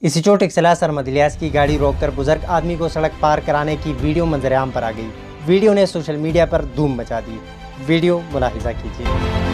इसी चोट इख्तिलास अहमद इलियास की गाड़ी रोककर बुजुर्ग आदमी को सड़क पार कराने की वीडियो मंजरेआम पर आ गई। वीडियो ने सोशल मीडिया पर धूम मचा दी। वीडियो मुलाहिजा कीजिए।